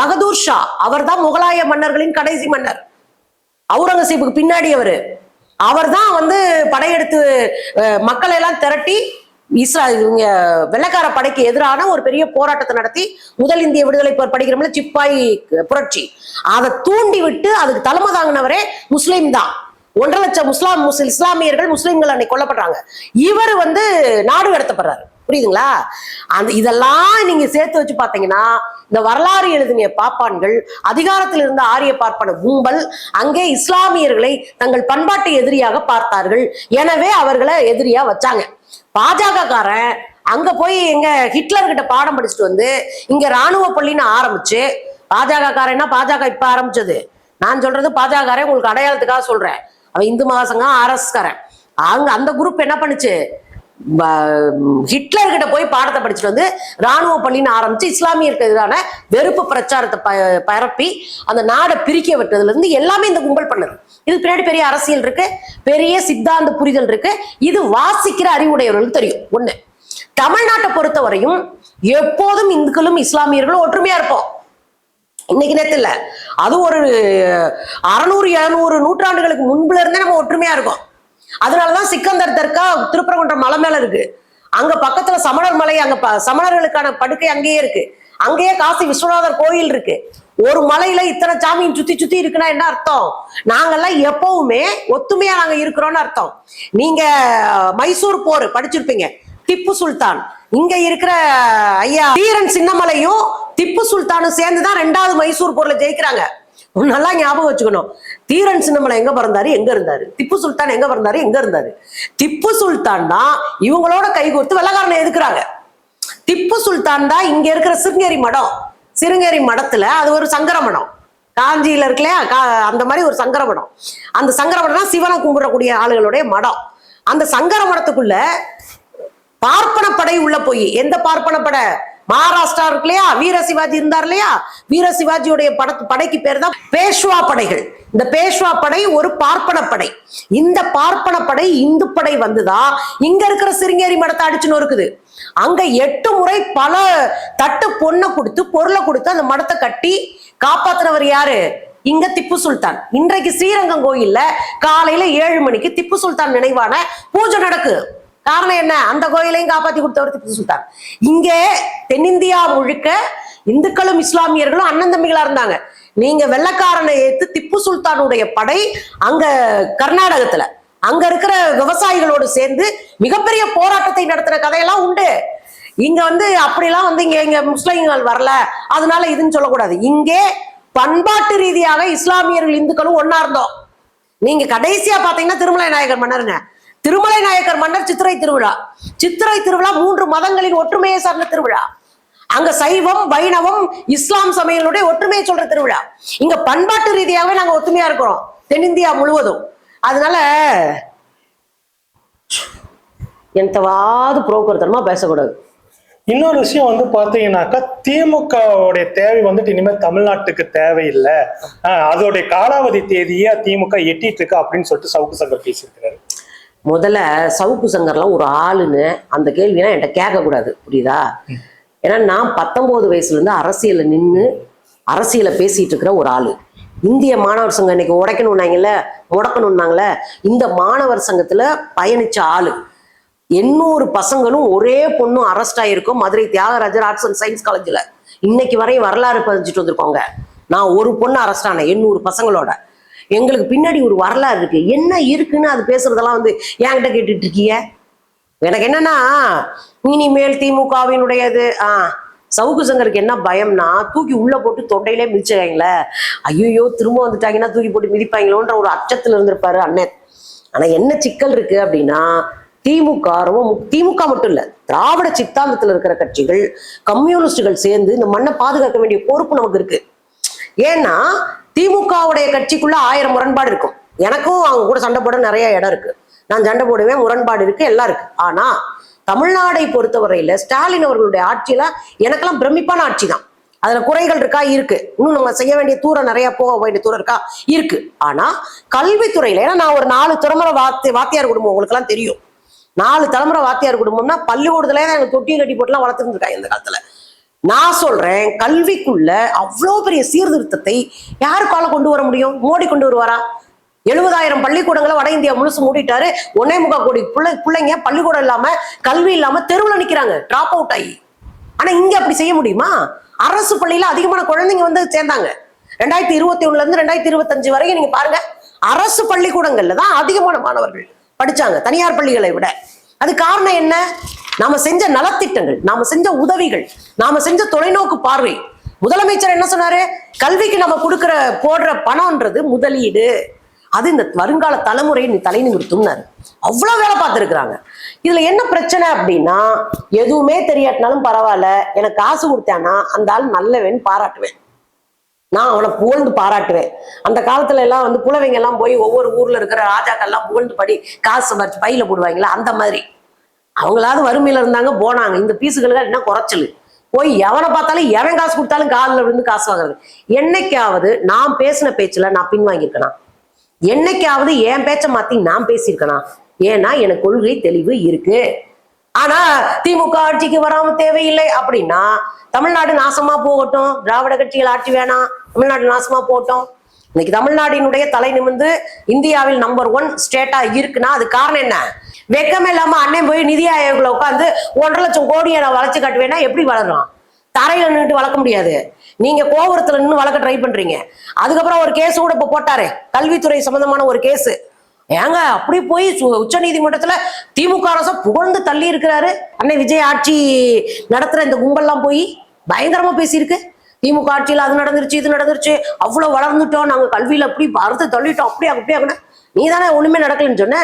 பகதூர் ஷா. அவர் தான் முகலாய மன்னர்களின் கடைசி மன்னர். அவுரங்கசீப்புக்கு பின்னாடி அவர் தான் வந்து படையெடுத்து மக்களை எல்லாம் திரட்டி வெள்ளக்கார படைக்கு எதிரான ஒரு பெரிய போராட்டத்தை நடத்தி முதல் இந்திய விடுதலை படிக்கிறோம்ல சிப்பாய் புரட்சி, அதை தூண்டி விட்டு அதுக்கு தலைமை தாங்கினவரே முஸ்லீம் தான். 1.5 லட்சம் இஸ்லாமியர்கள் முஸ்லீம்கள் அன்னைக்கு கொல்லப்படுறாங்க. இவர் வந்து நாடு கடத்தப்படுறாரு. புரியுதுங்களா? இதெல்லாம் நீங்க சேர்த்து வச்சு பாத்தீங்கன்னா இந்த வரலாறு எழுதிய பாப்பான்கள், அதிகாரத்தில் இருந்த ஆரிய பார்ப்பன கும்பல் அங்கே இஸ்லாமியர்களை தங்கள் பண்பாட்டு எதிரியாக பார்த்தார்கள். எனவே அவர்களை எதிரியா வச்சாங்க. பாஜக காரன் அங்க போய் எங்க ஹிட்லர் கிட்ட பாடம் படிச்சுட்டு வந்து இங்க ராணுவ பள்ளின்னு ஆரம்பிச்சு, பாஜக காரன்னா பாஜக இப்ப ஆரம்பிச்சது, நான் சொல்றது பாஜக காரன் உங்களுக்கு அடையாளத்துக்காக சொல்றேன். அவன் இந்து மகாசங்கம் RSS காரன். அங்க அந்த குரூப் என்ன பண்ணுச்சு, ஹிட்லர் கிட்ட போய் பாடத்தை படிச்சுட்டு வந்து ராணுவ பள்ளின்னு ஆரம்பிச்சு இஸ்லாமியருக்கு எதிரான வெறுப்பு பிரச்சாரத்தை பரப்பி அந்த நாடை பிரிக்க விட்டதுல இருந்து எல்லாமே இந்த கும்பல் பண்ணுது. இது பின்னாடி பெரிய அரசியல் இருக்கு, பெரிய சித்தாந்த புரிதல் இருக்கு. இது வாசிக்கிற அறிவுடையவர்களுக்கு தெரியும். ஒண்ணு, தமிழ்நாட்டை பொறுத்தவரையும் எப்போதும் இந்துக்களும் இஸ்லாமியர்களும் ஒற்றுமையா இருப்போம். இன்னைக்கு நேரத்துல இல்ல, அது ஒரு 600-700 நூற்றாண்டுகளுக்கு முன்புல இருந்தே நம்ம ஒற்றுமையா இருக்கோம். அதனாலதான் சிக்கந்தர் தர்கா திருப்பரங்குன்றம் மலை மேல இருக்கு. அங்க பக்கத்துல சமணர் மலை, அங்க சமணர்களுக்கான படுக்கை அங்கேயே இருக்கு. அங்கேயே காசி விஸ்வநாதர் கோயில் இருக்கு. ஒரு மலையில இத்தனை சாமியும் சுத்தி சுத்தி இருக்குன்னா என்ன அர்த்தம்? நாங்கெல்லாம் எப்பவுமே ஒத்துமையா நாங்க இருக்கிறோம்னு அர்த்தம். நீங்க மைசூர் போர் படிச்சிருப்பீங்க. திப்பு சுல்தான் இங்க இருக்கிற ஐயா தீரன் சின்னமலையும் திப்பு சுல்தானும் சேர்ந்துதான் 2வது மைசூர் போர்ல ஜெயிக்கிறாங்க. நல்லா ஞாபகம் வச்சுக்கணும். தீரன் சின்னமலை எங்க பிறந்தாரு, எங்க இருந்தாரு? திப்பு சுல்தான் எங்க பிறந்தாரு, எங்க இருந்தாரு? திப்பு சுல்தான் தான் இவங்களோட கைகோர்த்து வெள்ளக்காரனை எதுக்குறாங்க. திப்பு சுல்தான் தான் இங்க இருக்கிற சிருங்கேரி மடம், சிருங்கேரி மடத்துல அது ஒரு சங்கர மடம், காஞ்சியில இருக்குல்லையா, அந்த மாதிரி ஒரு சங்கர மடம். அந்த சங்கர மடம் தான் சிவனை கும்பிடக்கூடிய ஆளுகளுடைய மடம். அந்த சங்கர மடத்துக்குள்ள பார்ப்பன படை உள்ள போய், எந்த பார்ப்பன படை? மகாராஷ்டிரா இருக்கு இல்லையா, வீர சிவாஜி இருந்தார் இல்லையா, வீர சிவாஜியுடைய படைக்கு பேர் தான் பேஷ்வா படைகள். இந்த பேஷ்வா படை ஒரு பார்ப்பன படை. இந்த பார்ப்பன படை இந்து படை வந்துதான் இங்க இருக்கிற சிருங்கேரி மடத்தை அடிச்சுன்னு இருக்குது. அங்க 8 முறை பல தட்டு பொண்ணை கொடுத்து பொருளை கொடுத்து அந்த மடத்தை கட்டி காப்பாத்தினவர் யாரு? இங்க திப்பு சுல்தான். இன்றைக்கு ஸ்ரீரங்கம் கோயில்ல காலையில 7 மணிக்கு திப்பு சுல்தான் நினைவான பூஜை நடக்கு. காரணம் என்ன? அந்த கோயிலையும் காப்பாத்தி கொடுத்தவர் திப்பு சுல்தான். இங்கே தென்னிந்தியா முழுக்க இந்துக்களும் இஸ்லாமியர்களும் அண்ணன் தம்பிகளா இருந்தாங்க. நீங்க வெள்ளக்காரனை ஏத்து திப்பு சுல்தானுடைய படை அங்க கர்நாடகத்துல அங்க இருக்கிற விவசாயிகளோடு சேர்ந்து மிகப்பெரிய போராட்டத்தை நடத்துற கதையெல்லாம் உண்டு. இங்க அப்படிலாம் இங்க முஸ்லிம்கள் வரல அதனால இதுன்னு சொல்லக்கூடாது. இங்கே பண்பாட்டு ரீதியாக இஸ்லாமியர்கள் இந்துக்களும் ஒன்னா இருந்தோம். நீங்க கடைசியா பாத்தீங்கன்னா திருமலை நாயக்கர் மன்னருங்க. திருமலை நாயக்கர் மன்னர் சித்திரை திருவிழா. சித்திரை திருவிழா 3 மதங்களின் ஒற்றுமையை சார்ந்த திருவிழா. அங்க சைவம் வைணவம் இஸ்லாம் சமயங்களுடைய ஒற்றுமையை சொல்ற திருவிழா. இங்க பண்பாட்டு ரீதியாகவே நாங்க ஒத்துமையா இருக்கிறோம் தென்னிந்தியா முழுவதும். அதனால எந்தவாது புரோக்கர்தனமா பேசக்கூடாது. இன்னொரு விஷயம் பாத்தீங்கன்னாக்கா திமுகவுடைய தேவை இனிமேல் தமிழ்நாட்டுக்கு தேவையில்லை, அதோடைய காலாவதி தேதியை திமுக எட்டிட்டு இருக்கு அப்படின்னு சொல்லிட்டு சவுக்கு சங்கர் பேசியிருக்கிறாரு. முதல்ல சவுக்கு சங்கர்லாம் ஒரு ஆளுன்னு அந்த கேள்வியெல்லாம் என்கிட்ட கேட்கக்கூடாது, புரியுதா? ஏன்னா நான் 19 வயசுல இருந்து அரசியல நின்று அரசியலை பேசிட்டு இருக்கிற ஒரு ஆளு. இந்திய மாணவர் சங்கம் இன்னைக்கு முடக்கணும்னாங்களே, இந்த மாணவர் சங்கத்துல பயணிச்ச ஆளு. 800 பசங்களும் ஒரே பொண்ணும் அரெஸ்ட் ஆயிருக்கும் Madurai Thiagarajar arts and science காலேஜ்ல. இன்னைக்கு வரையும் வரலாறு பதிஞ்சிட்டு வந்திருக்கோங்க. நான் ஒரு பொண்ணு அரெஸ்ட் ஆனேன் 800 பசங்களோட. எங்களுக்கு பின்னாடி ஒரு வரலாறு இருக்கு. என்ன இருக்குன்னு அது பேசுறதெல்லாம் என்கிட்ட கேட்டுட்டு இருக்கீங்க. எனக்கு என்னன்னா, இனிமேல் திமுகவினுடையது சவுக்கு சங்கருக்கு என்ன பயம்னா, தூக்கி உள்ள போட்டு தொண்டையிலே மிதிச்சாங்களே, ஐயோ திரும்ப வந்துட்டாங்கன்னா தூக்கி போட்டு மிதிப்பாங்களோன்ற ஒரு அச்சத்துல இருந்திருப்பாரு அண்ணன். ஆனா என்ன சிக்கல் இருக்கு அப்படின்னா, திமுக மட்டும் இல்ல, திராவிட சித்தாந்தத்துல இருக்கிற கட்சிகள் கம்யூனிஸ்டுகள் சேர்ந்து இந்த மண்ணை பாதுகாக்க வேண்டிய பொறுப்பு நமக்கு இருக்கு. ஏன்னா திமுகவுடைய கட்சிக்குள்ள 1000 முரண்பாடு இருக்கும். எனக்கும் அவங்க கூட சண்டை போட நிறைய இடம் இருக்கு. நான் சண்டை போடுவேன், முரண்பாடு இருக்கு, எல்லாம் இருக்கு. ஆனா தமிழ்நாடை பொறுத்தவரையில ஸ்டாலின் அவர்களுடைய ஆட்சியில எனக்கெல்லாம் பிரமிப்பான ஆட்சி தான். அதுல குறைகள் இருக்கா? இருக்கு. இன்னும் நம்ம செய்ய வேண்டிய தூரம் நிறைய போக வேண்டிய தூரம் இருக்கா? இருக்கு. ஆனா கல்வித்துறையில, ஏன்னா நான் ஒரு 4 தலைமுறை வாத்தியார் குடும்பம், உங்களுக்கு எல்லாம் தெரியும். 4 தலைமுறை வாத்தியார் குடும்பம்னா பள்ளிக்கூடத்துல தான் எனக்கு தொட்டியை கட்டி போட்டுலாம் வளர்த்துட்டு இருக்காங்க இந்த காலத்துல. நான் சொல்றேன், கல்விக்குள்ள அவ்வளோ பெரிய சீர்திருத்தத்தை யாருக்கால கொண்டு வர முடியும்? மோடி கொண்டு வருவாரா? 70,000 பள்ளிக்கூடங்களை வட இந்தியா முழுசு மூடிட்டாரு. 1.25 கோடி பிள்ளைங்க பள்ளிக்கூடம் இல்லாம கல்வி இல்லாம தெருவில் நிக்கிறாங்க, டிராப் அவுட் ஆகி. ஆனா இங்க அப்படி செய்ய முடியுமா? அரசு பள்ளியில அதிகமான குழந்தைங்க சேர்ந்தாங்க. 2021 இருந்து 2025 வரைக்கும் நீங்க பாருங்க, அரசு பள்ளிக்கூடங்கள்ல தான் அதிகமான மாணவர்கள் படிச்சாங்க தனியார் பள்ளிகளை விட. அது காரணம் என்ன? நாம செஞ்ச நலத்திட்டங்கள், நாம செஞ்ச உதவிகள், நாம செஞ்ச தொலைநோக்கு பார்வை. முதலமைச்சர் என்ன சொன்னாரு? கல்விக்கு நம்ம போடுற பணம்ன்றது முதலீடு, அது இந்த வருங்கால தலைமுறையை நீ தலை நிமிர்த்தும்னாரு. அவ்வளவு வேலை பார்த்துருக்குறாங்க. இதுல என்ன பிரச்சனை அப்படின்னா, எதுவுமே தெரியாட்டினாலும் பரவாயில்ல, எனக்கு காசு கொடுத்தானா அந்த ஆள் நல்லவன் பாராட்டுவேன், நான் அவனை புகழ்ந்து பாராட்டுவேன். அந்த காலத்துல எல்லாம் புலவைங்க எல்லாம் போய் ஒவ்வொரு ஊர்ல இருக்கிற ராஜாக்கள் எல்லாம் புகழ்ந்து படி காசு சம்பாரிச்சு பையில போடுவாங்களா, அந்த மாதிரி அவங்களாவது வறுமையில இருந்தாங்க போனாங்க. இந்த பீஸுகளுக்கு என்ன குறைச்சல்? போய் எவனை பார்த்தாலும் எவன் காசு கொடுத்தாலும் காலில் விழுந்து காசு வாங்குறது. என்னைக்காவது நான் பேசின பேச்சுல நான் பின்வாங்கியிருக்கேனா? என்னைக்காவது என் பேச்சை மாத்தி நான் பேசியிருக்கேனா? ஏன்னா எனக்கு கொள்கை தெளிவு இருக்கு. ஆனா திமுக ஆட்சிக்கு வராம தேவையில்லை அப்படின்னா தமிழ்நாடு நாசமா போகட்டும், திராவிட கட்சிகள் ஆட்சி வேணாம், தமிழ்நாடு நாசமா போகட்டும். இன்னைக்கு தமிழ்நாட்டினுடைய தலை நிமிர்ந்து இந்தியாவில் நம்பர் 1 ஸ்டேட்டா இருக்குன்னா அது காரணம் என்ன? வெக்கமே இல்லாம அண்ணன் போய் நிதி ஆயோக்ல உட்காந்து 1.5 லட்சம் கோடியை நான் வளர்ச்சி காட்டுவேன்னா எப்படி வளரும்? தரையில நின்றுட்டு வளர்க்க முடியாது. நீங்க கோபுரத்துல நின்று வளர்க்க ட்ரை பண்றீங்க. அதுக்கப்புறம் ஒரு கேஸ் கூட இப்ப போட்டாரு, கல்வித்துறை சம்பந்தமான ஒரு கேஸ். ஏங்க அப்படி போய் உச்ச நீதிமன்றத்துல திமுக அரசு புகழ்ந்து தள்ளி இருக்கிறாரு. அன்னை விஜய் ஆட்சி நடத்துற இந்த கும்பல்லாம் போய் பயங்கரமா பேசியிருக்கு. திமுக ஆட்சியில் அது நடந்துருச்சு, இது நடந்துருச்சு, அவ்வளவு வளர்ந்துட்டோம், நாங்க கல்வியில அப்படி அறுத்து தள்ளிட்டோம், அப்படியே நீ தானே ஒண்ணுமே நடக்கலன்னு சொன்ன.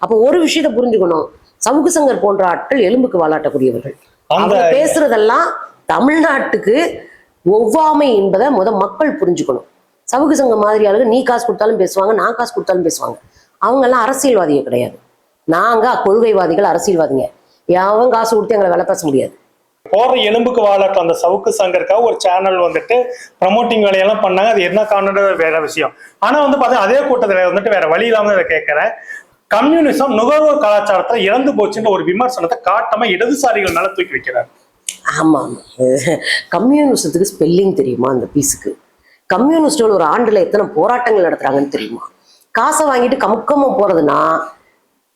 அப்ப ஒரு விஷயத்த புரிஞ்சுக்கணும், சவுக்கு சங்கர் போன்ற ஆட்கள் எலும்புக்கு வாலாட்டக்கூடியவர்கள். அவங்க பேசுறதெல்லாம் தமிழ்நாட்டுக்கு ஒவ்வாமை என்பதை மக்கள் புரிஞ்சுக்கணும். சவுக்கு சங்கம் மாதிரி ஆளுங்க நீ காசு கொடுத்தாலும் பேசுவாங்க, நான் காசு கொடுத்தாலும் பேசுவாங்க. அவங்க எல்லாம் அரசியல்வாதியே கிடையாது. நாங்க கொள்கைவாதிகள், அரசியல்வாதிங்க. யாவும் காசு கொடுத்து எங்களை வேலை பேச முடியாது. போற எலும்புக்கு வாழட்டும் அந்த சவுக்கு சங்கருக்காக ஒரு சேனல் ப்ரமோட்டிங் வேலையெல்லாம் பண்ணாங்க. அது என்ன காரணம் வேற விஷயம். ஆனா பாத்தீங்கன்னா அதே கூட்டத்துல வேற வழி இல்லாம இதை கேட்கிறேன். கம்யூனிசம் நுகர்வோர் கலாச்சாரத்துல இறந்து போச்சுன்ற ஒரு விமர்சனத்தை காட்டமா இடதுசாரிகள் மேல தூக்கி வைக்கிறார். ஆமா, கம்யூனிசத்துக்கு ஸ்பெல்லிங் தெரியுமா? அந்த பீஸுக்கு கம்யூனிஸ்டோட ஒரு ஆண்டுல எத்தனை போராட்டங்கள் நடத்துறாங்கன்னு தெரியுமா? காசை வாங்கிட்டு கமுக்கமா போறதுன்னா,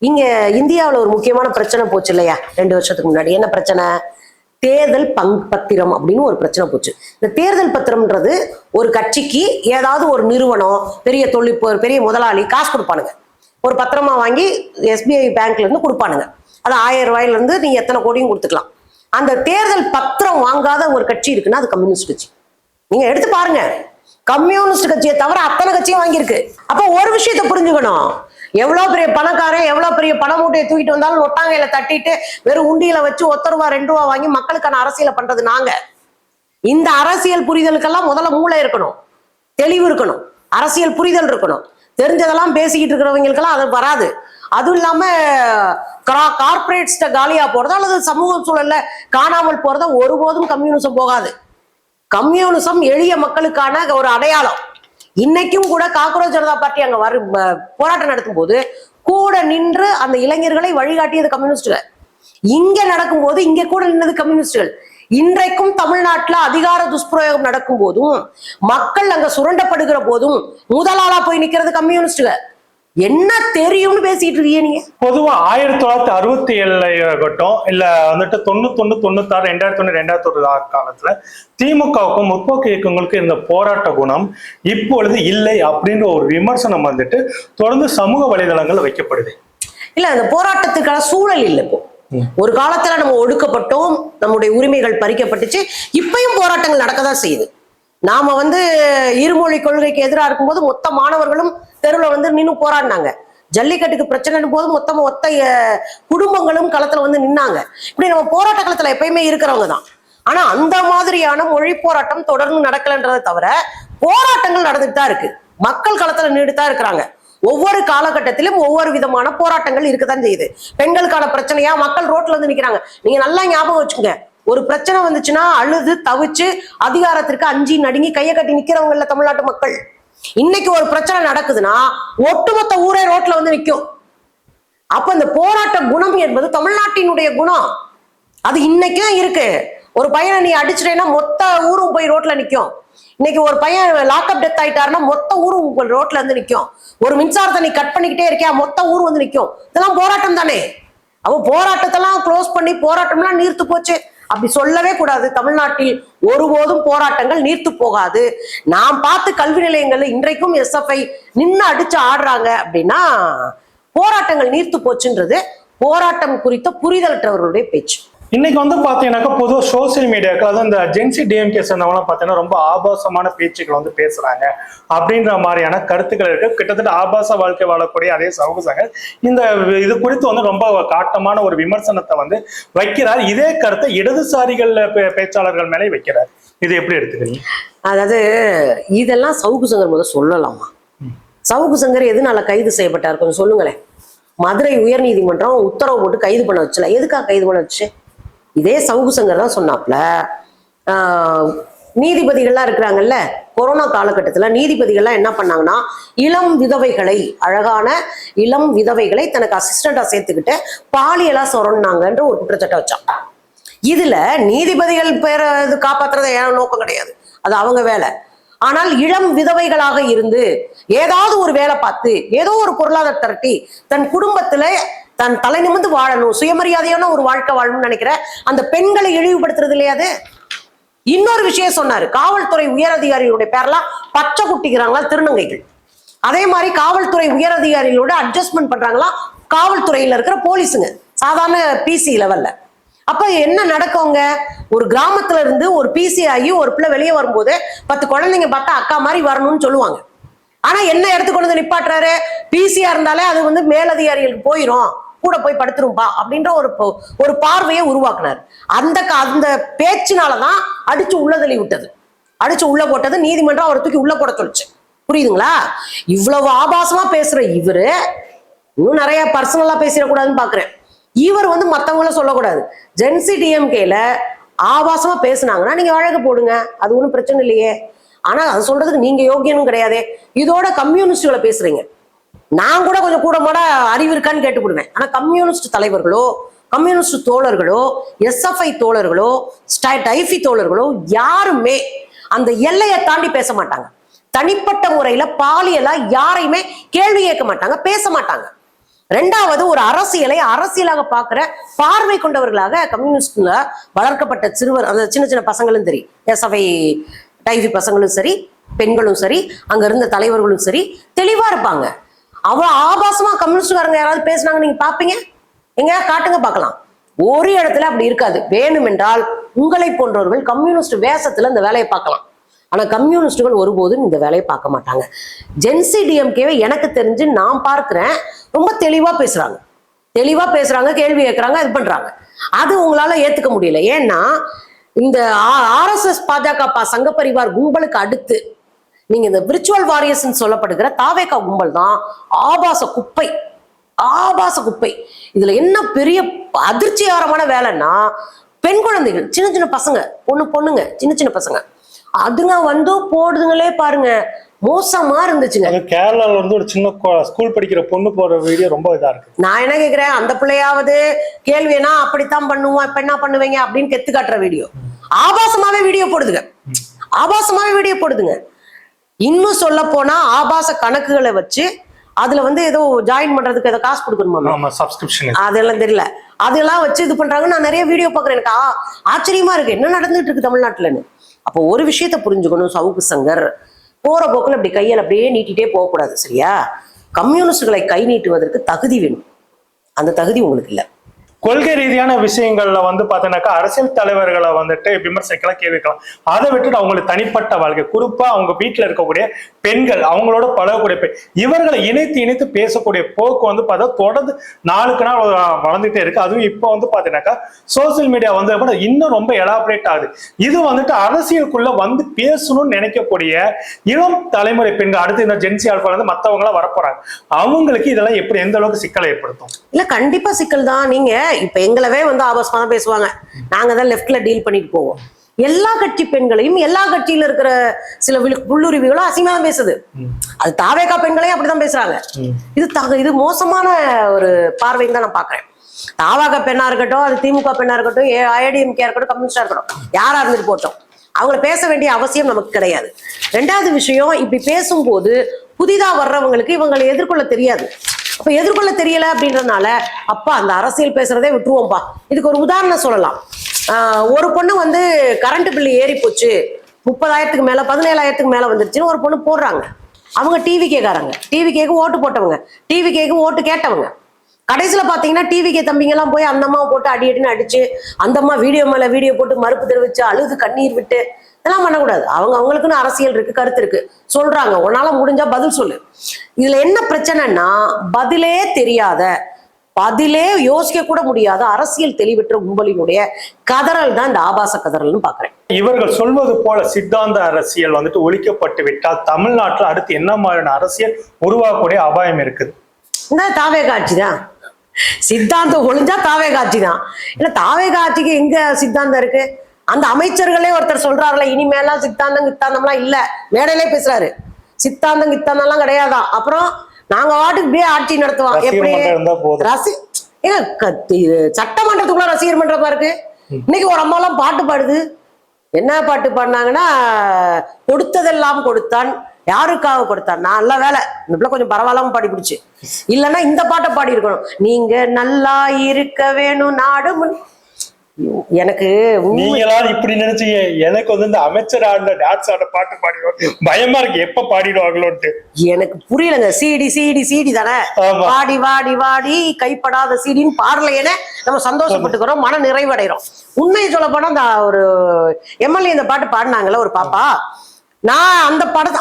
இங்க இந்தியாவில் ஒரு முக்கியமான பிரச்சனை போச்சு இல்லையா 2 வருஷத்துக்கு முன்னாடி? என்ன பிரச்சனை? தேர்தல் பத்திரம் அப்படின்னு ஒரு பிரச்சனை போச்சு. இந்த தேர்தல் பத்திரம்ன்றது ஒரு கட்சிக்கு ஏதாவது ஒரு நிறுவனம், பெரிய தொழில், பெரிய முதலாளி காசு கொடுப்பானுங்க. ஒரு பத்திரமா வாங்கி SBI பேங்க்ல இருந்து கொடுப்பானுங்க. அது 1000 ரூபாயில இருந்து நீங்க எத்தனை கோடியும் கொடுத்துக்கலாம். அந்த தேர்தல் பத்திரம் வாங்காத ஒரு கட்சி இருக்குன்னா அது கம்யூனிஸ்ட் கட்சி. நீங்க எடுத்து பாருங்க, கம்யூனிஸ்ட் கட்சியை தவிர அத்தனை கட்சியும் வாங்கியிருக்கு. அப்ப ஒரு விஷயத்த புரிஞ்சுக்கணும், எவ்வளவு பெரிய பணக்காரன் எவ்வளவு பெரிய பண மூட்டையை தூக்கிட்டு வந்தாலும் ஒட்டாங்கையில தட்டிட்டு வெறும் உண்டியில வச்சு ₹1 ₹2 வாங்கி மக்களுக்கான அரசியலை பண்றது நாங்க. இந்த அரசியல் புரிதலுக்கெல்லாம் முதல்ல மூளை இருக்கணும், தெளிவு இருக்கணும், அரசியல் புரிதல் இருக்கணும். தெரிஞ்சதெல்லாம் பேசிக்கிட்டு இருக்கிறவங்களுக்கெல்லாம் அது வராது. அதுவும் இல்லாம கார்பரேட்ஸ்ட காலியா போறதோ அல்லது சமூக சூழல்ல காணாமல் போறதோ ஒருபோதும் கம்யூனிசம் போகாது. கம்யூனிசம் எளிய மக்களுக்கான ஒரு அடையாளம். இன்னைக்கும் கூட காக்ரோச் ஜனதா பார்ட்டி அங்க போராட்டம் நடத்தும் போது கூட நின்று அந்த இளைஞர்களை வழிகாட்டியது கம்யூனிஸ்டுகள். இங்க நடக்கும் போது இங்க கூட நின்னது கம்யூனிஸ்டுகள். இன்றைக்கும் தமிழ்நாட்டுல அதிகார துஷ்பிரயோகம் நடக்கும் போதும் மக்கள் அங்க சுரண்டப்படுகிற போதும் முதலாளா போய் நிக்கிறது கம்யூனிஸ்டுகள். என்ன தெரியும்னு பேசிட்டு இருக்கீங்க நீங்க? பொதுவா 1967 ஆகட்டும், இல்ல வந்துட்டு 91, 96, 2001, 2001 காலத்துல திமுகவுக்கும் முற்போக்கு இயக்கங்களுக்கும் இருந்த போராட்ட குணம் இப்பொழுது இல்லை அப்படின்ற ஒரு விமர்சனம் வந்துட்டு தொடர்ந்து சமூக வலைதளங்கள்ல வைக்கப்படுது. இல்ல, அந்த போராட்டத்துக்கான சூழல் இல்லை. இப்போ ஒரு காலத்துல நம்ம ஒடுக்கப்பட்டோம், நம்முடைய உரிமைகள் பறிக்கப்பட்டுச்சு. இப்பயும் போராட்டங்கள் நடக்கதான் செய்யுது. நாம இருமொழி கொள்கைக்கு எதிராக இருக்கும்போது மொத்த மாணவர்களும் தெருவில் நின்று போராடினாங்க. ஜல்லிக்கட்டுக்கு பிரச்சனை போது மொத்த குடும்பங்களும் களத்துல நின்னாங்க. இப்படி நம்ம போராட்ட களத்துல எப்பயுமே இருக்கிறவங்க தான். ஆனா அந்த மாதிரியான மொழி போராட்டம் தொடர்ந்து நடக்கலன்றதை தவிர போராட்டங்கள் நடந்துட்டு தான் இருக்கு. மக்கள் களத்துல நின்றுட்டு தான் இருக்கிறாங்க. ஒவ்வொரு காலகட்டத்திலும் ஒவ்வொரு விதமான போராட்டங்கள் இருக்கத்தான் செய்யுது. பெண்களுக்கான பிரச்சனையா மக்கள் ரோட்ல நிக்கிறாங்க. நீங்க நல்லா ஞாபகம் வச்சுங்க, ஒரு பிரச்சனை வந்துச்சுன்னா அழுது தவிச்சு அதிகாரத்திற்கு அஞ்சி நடுங்கி கையை கட்டி நிக்கிறவங்க இல்ல தமிழ்நாட்டு மக்கள். இன்னைக்கு ஒரு பிரச்சனை நடக்குதுன்னா ஒட்டுமொத்த ஊரே ரோட்ல நிக்கும். அப்ப இந்த போராட்ட குணம் என்பது தமிழ்நாட்டினுடைய குணம். அது இன்னைக்கும் இருக்கு. ஒரு பையனை நீ அடிச்சிட்டேன்னா மொத்த ஊரும் போய் ரோட்ல நிக்கும். இன்னைக்கு ஒரு பையன் லாக்அப் டெத் ஆயிட்டாருன்னா மொத்த ஊரும் ரோட்ல நிக்கும். ஒரு மின்சாரத்தை நீ கட் பண்ணிக்கிட்டே இருக்கியா, மொத்த ஊர் நிக்கும். இதெல்லாம் போராட்டம் தானே. அவ போராட்டத்தெல்லாம் க்ளோஸ் பண்ணி போராட்டம்லாம் நீர்த்து போச்சு அப்படி சொல்லவே கூடாது. தமிழ்நாட்டில் ஒருபோதும் போராட்டங்கள் நீர்த்து போகாது. நாம் பார்த்து கல்வி நிலையங்கள்ல இன்றைக்கும் SFI நின்று அடிச்சு ஆடுறாங்க அப்படின்னா போராட்டங்கள் நீர்த்து போச்சுன்றது போராட்டம் குறித்த புரிதலற்றவர்களுடைய பேச்சு. இன்னைக்கு பாத்தீங்கன்னாக்கா பொதுவாக சோசியல் மீடியாவுக்கு அதுவும் இந்த ஜென்சி டிஎம்கே சேர்ந்தவங்களாம் பார்த்தீங்கன்னா ரொம்ப ஆபாசமான பேச்சுக்கள் பேசுறாங்க அப்படின்ற மாதிரியான கருத்துக்கள் இருக்கு. கிட்டத்தட்ட ஆபாச வாழ்க்கை வாழக்கூடிய அதே சமூக சங்கர் இந்த இது குறித்து ரொம்ப காட்டமான ஒரு விமர்சனத்தை வைக்கிறார். இதே கருத்தை இடதுசாரிகள் பேச்சாளர்கள் மேலே வைக்கிறார். இது எப்படி எடுத்துக்கிறீங்க? அதாவது இதெல்லாம் சவுக்கு சங்கர் முதல் சொல்லலாமா? சவுக்கு சங்கர் எதனால கைது செய்யப்பட்டார் கொஞ்சம் சொல்லுங்களேன். மதுரை உயர்நீதிமன்றம் உத்தரவு போட்டு கைது பண்ண வச்சல. எதுக்காக கைது பண்ண வச்சு? இதே சவுக்கு சங்கர் தான் சொன்னாப்ல, நீதிபதிகள்லாம் இருக்கிறாங்கல்ல, கொரோனா காலகட்டத்தில் நீதிபதிகள்லாம் என்ன பண்ணாங்கன்னா இளம் விதவைகளை, அழகான இளம் விதவைகளை தனக்கு அசிஸ்டண்டா சேர்த்துக்கிட்டு பாலியலா சொரண்டாங்கன்ற ஒரு குற்றச்சாட்டை வச்சான். இதுல நீதிபதிகள் பேரை காப்பாத்துறது ஏன் நோக்கம் கிடையாது, அது அவங்க வேலை. ஆனால் இளம் விதவைகளாக இருந்து ஏதாவது ஒரு வேலை பார்த்து ஏதோ ஒரு பொருளாதார திரட்டி தன் குடும்பத்துல தன் தலை நிமிர்ந்து வாழணும், சுயமரியாதையான ஒரு வாழ்க்கை வாழணும்னு நினைக்கிற அந்த பெண்களை இழிவுபடுத்துறது இல்லையாது. இன்னொரு விஷயம் சொன்னாரு, காவல்துறை உயர் அதிகாரிகளுடைய பேரெல்லாம் பச்சை குட்டிக்கிறாங்களா திருநங்கைகள். அதே மாதிரி காவல்துறை உயர் அதிகாரிகளோட அட்ஜஸ்ட்மெண்ட் பண்றாங்களா காவல்துறையில இருக்கிற போலீஸுங்க, சாதாரண PC லெவல்ல. அப்ப என்ன நடக்குங்க, ஒரு கிராமத்துல இருந்து ஒரு PC ஆகி ஒரு பிள்ளை வெளியே வரும்போது 10 குழந்தைங்க பார்த்தா அக்கா மாதிரி வரணும்னு சொல்லுவாங்க. ஆனா என்ன எடுத்துக்கொண்டு நிப்பாட்டுறாரு, PC-யா இருந்தாலே அது மேலதிகாரிகளுக்கு போயிரும், கூட போய் படுத்துரும்பா அப்படின்ற ஒரு பார்வையை உருவாக்குனார். அந்த பேச்சினாலதான் அடிச்சு உள்ள தள்ளி விட்டது, அடிச்சு உள்ள போட்டது. நீதிமன்றம் அவரை தூக்கி உள்ள போட சொல்லுச்சு. புரியுதுங்களா? இவ்வளவு ஆபாசமா பேசுற இவரு இன்னும் நிறைய பர்சனலா பேசிடக்கூடாதுன்னு பாக்குறேன். இவர் மத்தவங்கள சொல்லக்கூடாது. ஜென்சி டிஎம்கேல ஆபாசமா பேசுனாங்கன்னா நீங்க வழக்கு போடுங்க, அது ஒன்றும் பிரச்சனை இல்லையே. ஆனா அது சொல்றதுக்கு நீங்க யோகியனும் கிடையாது. இதோட கம்யூனிஸ்டுகளை பேசுறீங்க. நான் கூட கொஞ்சம் கூட மாட அறிவு இருக்கான்னு கேட்டுப்படுவேன். ஆனா கம்யூனிஸ்ட் தலைவர்களோ, கம்யூனிஸ்ட் தோழர்களோ, SFI தோழர்களோ, டைஃபி தோழர்களோ யாருமே அந்த எல்லையை தாண்டி பேச மாட்டாங்க. தனிப்பட்ட முறையில பாலியலா யாரையுமே கேள்வி கேட்க மாட்டாங்க, பேச மாட்டாங்க. ரெண்டாவது, ஒரு அரசியலை அரசியலாக பார்க்கிற பார்வை கொண்டவர்களாக கம்யூனிஸ்ட்ல வளர்க்கப்பட்ட சிறுவர், அந்த சின்ன சின்ன பசங்களும் சரி, எஸ்எஃப்ஐ டைவி பசங்களும் சரி, பெண்களும் சரி, அங்க இருந்த தலைவர்களும் சரி, தெளிவா இருப்பாங்க. அவ்வளவு ஆபாசமா கம்யூனிஸ்ட்காரங்க யாராவது பேசுனாங்க நீங்க பாப்பீங்க? எங்கேயா காட்டுங்க பார்க்கலாம். ஒரு இடத்துல அப்படி இருக்காது. வேணுமென்றால் உங்களை போன்றவர்கள் கம்யூனிஸ்ட் வேஷத்துல இந்த வேலையை பார்க்கலாம். ஆனா கம்யூனிஸ்டுகள் ஒருபோதும் இந்த வேலையை பார்க்க மாட்டாங்க. ஜென்சி டிஎம்கேவை எனக்கு தெரிஞ்சு நான் பார்க்கிறேன், ரொம்ப தெளிவா பேசுறாங்க, கேள்வி கேட்கறாங்க, இது பண்றாங்க. அது உங்களால ஏத்துக்க முடியல. ஏன்னா இந்த ஆர்எஸ்எஸ் பாஜக சங்க பரிவார் கும்பலுக்கு அடுத்து நீங்க இந்த விர்ச்சுவல் வாரியர்ஸ் சொல்லப்படுகிற தாவேகா கும்பல் தான் ஆபாச குப்பை. இதுல என்ன பெரிய அதிர்ச்சிகரமான வேலைன்னா, பெண் குழந்தைகள், சின்ன சின்ன பசங்க, பொண்ணுங்க, சின்ன பசங்க, அதுங்க வந்து போடுதுங்களே பாருங்க, மோசமா இருந்துச்சுங்க. கேரளால வந்து ஒரு சின்ன ஸ்கூல் படிக்கிற பொண்ணு போற வீடியோ ரொம்ப இதா இருக்கு. நான் என்ன கேக்குறேன், அந்த பிள்ளையாவது கேள்வினா அப்படித்தான் பண்ணுவோம், இப்ப என்ன பண்ணுவீங்க அப்படின்னு கெத்து காட்டுற வீடியோ, ஆபாசமாவே வீடியோ போடுதுங்க. இன்னும் சொல்ல போனா ஆபாச கணக்குகளை வச்சு அதுல வந்து ஏதோ ஜாயின் பண்றதுக்கு ஏதோ காசு கொடுக்கணுமா, சப்ஸ்கிரிப்ஷன், அதெல்லாம் தெரியல, அதெல்லாம் வச்சு இது பண்றாங்க. நான் நிறைய வீடியோ பாக்குறேன், எனக்கு ஆச்சரியமா இருக்கு என்ன நடந்துட்டு இருக்கு தமிழ்நாட்டுலன்னு. அப்போ ஒரு விஷயத்த புரிஞ்சுக்கணும், சவுக்கு சங்கர் போற போக்குல இப்படி கையால் அப்படியே நீட்டிட்டே போகக்கூடாது, சரியா? கம்யூனிஸ்டுகளை கை நீட்டுவதற்கு தகுதி வேணும். அந்த தகுதி உங்களுக்கு இல்லை. கொள்கை ரீதியான விஷயங்கள்ல வந்து பாத்தீங்கன்னாக்கா அரசியல் தலைவர்களை வந்துட்டு விமர்சிக்கலாம், கேள்விக்கலாம். அதை விட்டுட்டு அவங்களுக்கு தனிப்பட்ட வாழ்க்கை, குறிப்பா அவங்க வீட்டுல இருக்கக்கூடிய பெண்கள், அவங்களோட பழகக்கூடிய பெண், இவர்களை இணைத்து பேசக்கூடிய போக்கு வந்து பார்த்தா தொடர்ந்து நாளுக்கு நாள் வளர்ந்துட்டே இருக்கு. அதுவும் இப்போ வந்து பாத்தீங்கன்னாக்கா சோசியல் மீடியா வந்து இன்னும் ரொம்ப எலாபரேட் ஆகுது. இது வந்துட்டு அரசியலுக்குள்ள வந்து பேசணும்னு நினைக்கக்கூடிய இளம் தலைமுறை பெண்கள், அடுத்து இந்த ஜென்சி ஆல்பா வந்து மற்றவங்க எல்லாம் வரப்போறாங்க. அவங்களுக்கு இதெல்லாம் எப்படி, எந்த அளவுக்கு சிக்கலை ஏற்படுத்தும்? இல்ல கண்டிப்பா சிக்கல் தான். நீங்க இப்ப எங்களவே வந்து ஆபாசமா தான் பேசுவாங்க, நாங்க தான் லெஃப்ட்ல டீல் பண்ணிட்டு போவோம். எல்லா கட்சி பெண்களையும், எல்லா கட்சியில இருக்கிற சில புல்லுரிமைகளும் அசிங்கமா தான் பேசுது. அது தாவேகா பெண்களையும் அப்படிதான் பேசுறாங்க. இது மோசமான ஒரு பார்வைன்னு தான் நான் பாக்குறேன். தாவாக பெண்ணா இருக்கட்டும், அது திமுக பெண்ணா இருக்கட்டும், ஏடிஎம்கே இருக்கட்டும், கம்யூனிஸ்டா இருக்கட்டும், யாரா இருந்துட்டு போட்டோம், அவங்களை பேச வேண்டிய அவசியம் நமக்கு கிடையாது. ரெண்டாவது விஷயம், இப்படி பேசும்போது புதிதா வர்றவங்களுக்கு இவங்களை எதிர்கொள்ள தெரியாது. அப்ப எதிர்கொள்ள தெரியல அப்படின்றதுனால அப்பா அந்த அரசியல் பேசுறதே விட்டுருவோம்ப்பா. இதுக்கு ஒரு உதாரணம் சொல்லலாம். ஒரு பொண்ணு வந்து கரண்ட் பில்லு ஏறி போச்சு, 30,000க்கு மேல 17,000க்கு மேல வந்துருச்சுன்னு ஒரு பொண்ணு போடுறாங்க. அவங்க டிவி கேட்காரங்க, டிவி கேக்கு ஓட்டு போட்டவங்க, டிவி கேக்கு ஓட்டு கேட்டவங்க. கடைசியில பாத்தீங்கன்னா டிவிக்கே தம்பிங்க எல்லாம் போய் அந்த அம்மாவை போட்டு அடின்னு அடிச்சு, அந்த அம்மா வீடியோ மேல வீடியோ போட்டு மறுப்பு தெரிவிச்சு அழுது கண்ணீர் விட்டு இதெல்லாம் பண்ணக்கூடாது. அவங்களுக்குன்னு அரசியல் இருக்கு, கருத்து இருக்கு, சொல்றாங்க. உன்னால முடிஞ்சா பதில் சொல்லு. இதுல என்ன பிரச்சனைன்னா, பதிலே யோசிக்க கூட முடியாத அரசியல் தெளிவற்ற கும்பலினுடைய கதறல் தான் இந்த ஆபாச கதறல்னு பாக்குறேன். இவர்கள் சொல்வது போல சித்தாந்த அரசியல் வந்துட்டு ஒழிக்கப்பட்டு விட்டால் தமிழ்நாட்டுல அடுத்து என்ன மாதிரியான அரசியல் உருவாக்கக்கூடிய அபாயம் இருக்குது? இந்த தாவேகா ஆட்சி தான். சித்தாந்தம் ஒழிஞ்சா தாவேகா ஆட்சி தான். இல்ல தாவேகா ஆட்சிக்கு எங்க சித்தாந்தம் இருக்கு? அந்த அமைச்சர்களே ஒருத்தர் சொல்றாருல, இனிமேலாம் கித்தாந்தம்லாம் இல்ல, மேடையிலே பேசுறாரு, சித்தாந்தம் கித்தாந்தம்லாம் கிடையாதான். அப்புறம் நாங்க வாட்டுக்கு இப்படியே ஆட்சி நடத்துவோம். எப்படி சட்டமன்றத்துக்குள்ள ரசிகர் மன்றமா இருக்கு. இன்னைக்கு ஒரு அம்மா எல்லாம் பாட்டு பாடுது. என்ன பாட்டு பாடினாங்கன்னா, கொடுத்ததெல்லாம் கொடுத்தான், யாருக்காக கொடுத்தான், நல்ல வேலை இந்த பிள்ளை கொஞ்சம் பரவாயில்லாம பாடி பிடிச்சு, இல்லைன்னா இந்த பாட்டை பாடி இருக்கணும், நீங்க நல்லா இருக்க வேணும் நாடு. எனக்கு இப்படி நினைச்சீங்க, எனக்கு வந்து இந்த அமைச்சர் ஆடுற டான்ஸ் ஆட பாட்டு பாடிடுவோம், பயமா இருக்கு எப்ப பாடிடுவாங்களோன்ட்டு. எனக்கு புரியலங்க. சிடி தானே, வாடி வாடி வாடி கைப்படாத சிடின்னு பாடலையேன்னு நம்ம சந்தோஷப்பட்டுக்கிறோம், மன நிறைவடைகிறோம். உண்மையை சொல்ல போனா இந்த ஒரு எம்எல்ஏ இந்த பாட்டு பாடினாங்கல்ல ஒரு பாப்பா, நான்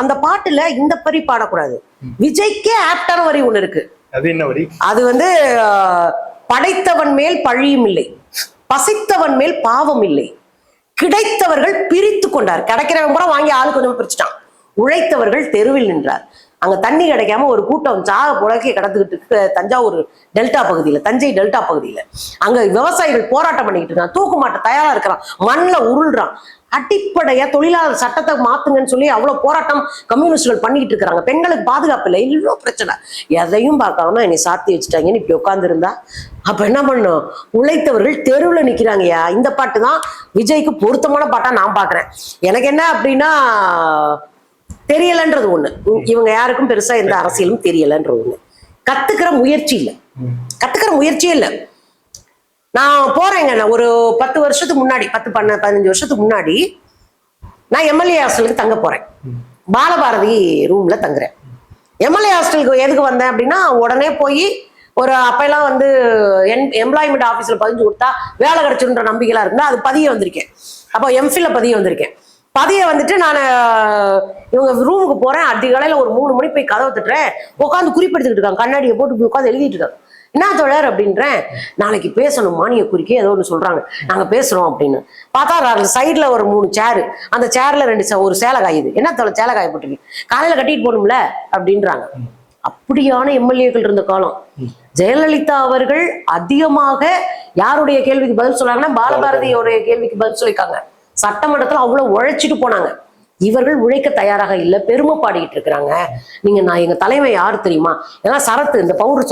அந்த பாட்டுல இந்த வரி பாடக்கூடாது, விஜய்க்கே ஆப்டான வரி ஒண்ணு இருக்கு. அது என்ன வரி? அது வந்து படைத்தவன் மேல் பழியும் இல்லை, பசித்தவன் மேல் பாவம் இல்லை, கிடைத்தவர்கள் பிரித்து கொண்டார், கிடைக்கிறவன் கூட வாங்கி ஆளு கொஞ்சம் பிரிச்சுட்டான், உழைத்தவர்கள் தெருவில் நின்றார். அங்க தண்ணி கிடைக்காம ஒரு கூட்டம் சாக புலக்கி கடந்துகிட்டு தஞ்சாவூர் டெல்டா பகுதியில, தஞ்சை டெல்டா பகுதியில அங்க விவசாயிகள் போராட்டம் பண்ணிக்கிட்டு இருக்கான், தூக்கு மாட்ட தயாரா இருக்கிறான், மண்ணில் உருள்றான். அடிப்படையா தொழிலாளர் சட்டத்தை மாத்துங்கன்னு சொல்லி அவ்வளவு போராட்டம் கம்யூனிஸ்டுகள் பண்ணிக்கிட்டு இருக்கிறாங்க. பெண்களுக்கு பாதுகாப்பு இல்லை, இவ்வளவு பிரச்சனை, எதையும் பார்க்காம என்னை சாத்தி வச்சுட்டாங்கன்னு இப்படி உட்கார்ந்து இருந்தா அப்ப என்ன பண்ணும்? உழைத்தவர்கள் தெருவில் நிக்கிறாங்கய்யா. இந்த பாட்டு தான் விஜய்க்கு பொருத்தமான பாட்டா நான் பாக்குறேன். எனக்கு என்ன அப்படின்னா, தெரியலன்றது ஒண்ணு, இவங்க யாருக்கும் பெருசா எந்த அரசியலும் தெரியலன்றது ஒண்ணு, கத்துக்கிற முயற்சி இல்லை. கத்துக்கிற முயற்சியே இல்லை. நான் போறேங்க, நான் ஒரு 10 வருஷத்துக்கு முன்னாடி 15 வருஷத்துக்கு முன்னாடி நான் எம்எல்ஏ ஹாஸ்டலுக்கு தங்க போறேன். பாலபாரதி ரூம்ல தங்குறேன். எம்எல்ஏ ஹாஸ்டலுக்கு எதுக்கு வந்தேன் அப்படின்னா, உடனே போய் ஒரு அப்பெல்லாம் வந்து எம்ப்ளாய்மெண்ட் ஆஃபீஸில் பதிஞ்சு கொடுத்தா வேலை கிடைச்சிருன்ற நம்பிக்கைலாம் இருந்தா அது பதிய வந்திருக்கேன். அப்போ எம்ஃபில்ல பதிய வந்திருக்கேன். பதிய வந்துட்டு நான் இவங்க ரூமுக்கு போறேன். அதிகாலையில் ஒரு 3 மணி போய் கதவை தட்டுறேன். உட்காந்து குறிப்பெடுத்துக்கிட்டு இருக்காங்க, கண்ணாடியை போட்டு உட்காந்து எழுதிட்டு இருக்காங்க. என்ன தோழர் அப்படின்றேன். நாளைக்கு பேசணும் மானிய குறிக்க ஏதோ ஒன்று சொல்றாங்க, நாங்க பேசுறோம் அப்படின்னு பார்த்தா சைட்ல ஒரு 3 சேரு, அந்த சேர்ல ஒரு சேலை காயுது. என்ன தோழர் சேலை காய போட்டுருக்கு, காலையில கட்டிட்டு போகணும்ல அப்படின்றாங்க. அப்படியான எம்எல்ஏக்கள் இருந்த காலம். ஜெயலலிதா அவர்கள் அதிகமாக யாருடைய கேள்விக்கு பதில் சொன்னாங்கன்னா பாலபாரதியோடைய கேள்விக்கு பதில் சொல்லியிருக்காங்க. சட்டமன்றத்துல அவ்வளவு உழைச்சிட்டு போனாங்க. இவர்கள் உழைக்க தயாராக இல்லை, பெருமை பாடிக்கிட்டு இருக்கிறாங்க. நான் எங்க தலைமை யாரு தெரியுமா, ஏன்னா சரத்து, இந்த பவுடர்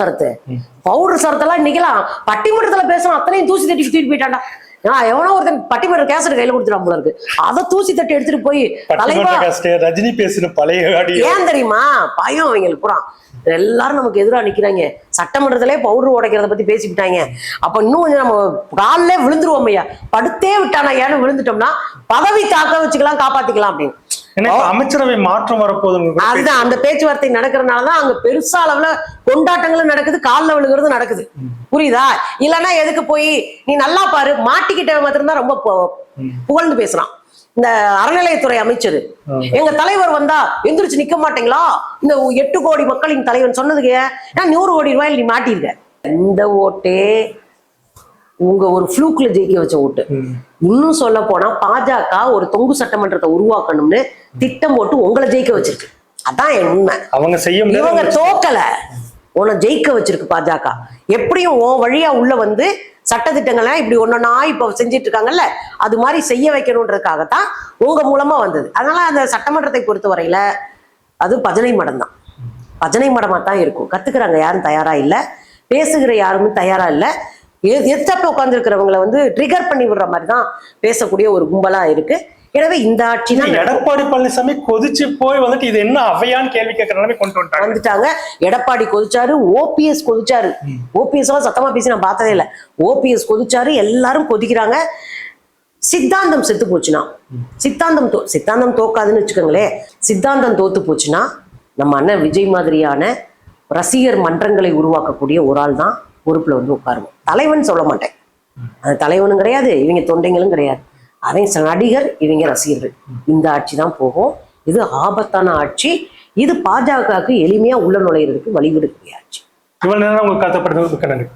சரத்தெல்லாம் இன்னைக்கெல்லாம் பட்டிமன்றத்துல பேசணும், அத்தனையும் தூசி தட்டி தூக்கிட்டு போயிட்டாண்டா. ஏன்னா எவனோ ஒருத்தன் பட்டிமன்ற கேசட் கையில கொடுத்துட்டான் போல இருக்கு, அதை தூசி தட்டி எடுத்துட்டு போய் தலைவா ரஜினி பேசுற பழைய ஏன் தெரியுமா பயம் அவங்களுக்கு பூரா. எல்லாரும் நமக்கு எதிராக நிக்கிறாங்க. சட்டமன்றத்திலே பவுடர் உடைக்கிறத பத்தி பேசிக்கிட்டாங்க. அப்ப இன்னும் கொஞ்சம் நம்ம காலிலே விழுந்துருவோம் ஐயா, படுத்தே விட்டானா ஏன்னு விழுந்துட்டோம்னா பதவி தாக்க வச்சுக்கலாம், காப்பாத்திக்கலாம் அப்படின்னு. அமைச்சரவை மாற்றம் வரப்போகுது. அதுதான் அந்த பேச்சுவார்த்தை நடக்கிறதுனாலதான் அங்க பெருசா அளவுல கொண்டாட்டங்களும் நடக்குது, காலில் விழுகிறது நடக்குது. புரியுதா? இல்லைன்னா எதுக்கு போய் நீ நல்லா பாரு, மாட்டிக்கிட்ட மாத்திரம் தான் ரொம்ப புகழ்ந்து பேசுறான். இந்த அறநிலையத்துறை அமைச்சர் எங்க தலைவர் வந்தா எந்திரிச்சு நிக்க மாட்டீங்களா, இந்த 8 கோடி மக்களின் தலைவன் சொன்னதுக்கு 100 கோடி ரூபாயில் நீ மாட்டிருக்க. இந்த ஓட்டே உங்க ஒரு ஃப்ளூக்ல ஜெயிக்க வச்ச ஓட்டு. இன்னும் சொல்ல போனா பாஜக ஒரு தொங்கு சட்டமன்றத்தை உருவாக்கணும்னு திட்டம் போட்டு உங்களை ஜெயிக்க வச்சிருக்கு. அதான் என் உண்மை. அவங்க செய்ய இவங்க தோக்கல, உன்னை ஜெயிக்க வச்சிருக்கு பாஜக. எப்படியும் உன் வழியா உள்ள வந்து சட்டத்திட்டங்கள்லாம் இப்படி ஒன்னொன்னா இப்ப செஞ்சிட்டு இருக்காங்கல்ல, அது மாதிரி செய்ய வைக்கணுன்றதுக்காகத்தான் உங்க மூலமா வந்தது. அதனால அந்த சட்டமன்றத்தை பொறுத்த வரையில அது பஜனை மடம் தான், பஜனை மடமா தான் இருக்கும். கத்துக்கிறாங்க யாரும் தயாரா இல்லை, பேசுகிற யாருமே தயாரா இல்லை. எத்தப்ப உட்கார்ந்து இருக்கிறவங்களை வந்து ட்ரிகர் பண்ணி விடுற மாதிரி தான் பேசக்கூடிய ஒரு கும்பலா இருக்கு. எனவே இந்த ஆட்சி தான். எடப்பாடி பழனிசாமி கொதிச்சு போய் வந்துட்டு இது என்ன அவையான்னு கேள்வி கேட்கற கொண்டு வந்துட்டாங்க. எடப்பாடி கொதிச்சாரு, ஓபிஎஸ் கொதிச்சாரு. ஓபிஎஸ் எல்லாம் சத்தமா பேசி நான் பார்த்ததே இல்லை. ஓபிஎஸ் கொதிச்சாரு, எல்லாரும் கொதிக்கிறாங்க. சித்தாந்தம் செத்து போச்சுன்னா, சித்தாந்தம் தோக்காதுன்னு வச்சுக்கோங்களேன். சித்தாந்தம் தோத்து போச்சுன்னா நம்ம அண்ணன் விஜய் மாதிரியான ரசிகர் மன்றங்களை உருவாக்கக்கூடிய ஒரு ஆள் தான் பொறுப்புல வந்து உட்காருவோம். தலைவன் சொல்ல மாட்டேன், அது தலைவனும் கிடையாது, இவங்க தொண்டைங்களும் கிடையாது. அவங்க நடிகர், இவங்க ரசிகர்கள். இந்த ஆட்சி தான் போகும். இது ஆபத்தான ஆட்சி. இது பாஜகவுக்கு எளிமையா உள்ள நுழையிறதுக்கு வழிவிடக்கூடிய ஆட்சி. இவ்வளவு நேரம் உங்களுக்கு கருத்தப்படுறதுக்கு நன்றி.